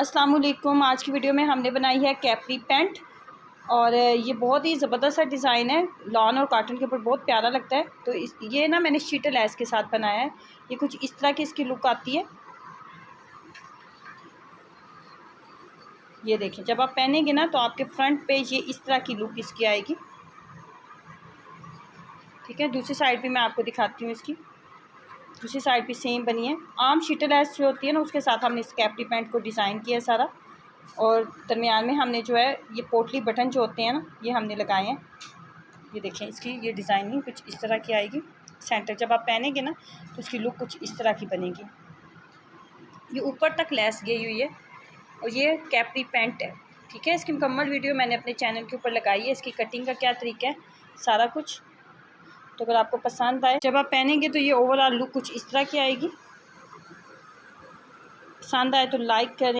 अस्सलाम वालेकुम। आज की वीडियो में हमने बनाई है कैप्री पैंट और ये बहुत ही ज़बरदस्त सा डिज़ाइन है। लॉन और कॉटन के ऊपर बहुत प्यारा लगता है। तो ये ना मैंने शीटर लेस के साथ बनाया है। ये कुछ इस तरह की इसकी लुक आती है। ये देखें, जब आप पहनेंगे ना तो आपके फ्रंट पे ये इस तरह की लुक इसकी आएगी। ठीक है, दूसरी साइड भी मैं आपको दिखाती हूँ। इसकी दूसरी साइड भी सेम बनी है। आम शीटर लेस जो होती है ना, उसके साथ हमने इस कैप्री पैंट को डिज़ाइन किया है सारा। और दरमियान में हमने जो है ये पोटली बटन जो होते हैं ना, ये हमने लगाए हैं। ये देखें, इसकी ये डिज़ाइनिंग कुछ इस तरह की आएगी। सेंटर जब आप पहनेंगे ना तो इसकी लुक कुछ इस तरह की बनेगी। ये ऊपर तक लेस गई हुई है और ये कैप्री पैंट है। ठीक है, इसकी मुकम्मल वीडियो मैंने अपने चैनल के ऊपर लगाई है। इसकी कटिंग का क्या तरीका है, सारा कुछ। तो अगर आपको पसंद आए, जब आप पहनेंगे तो ये ओवरऑल लुक कुछ इस तरह की आएगी। पसंद आए तो लाइक करें।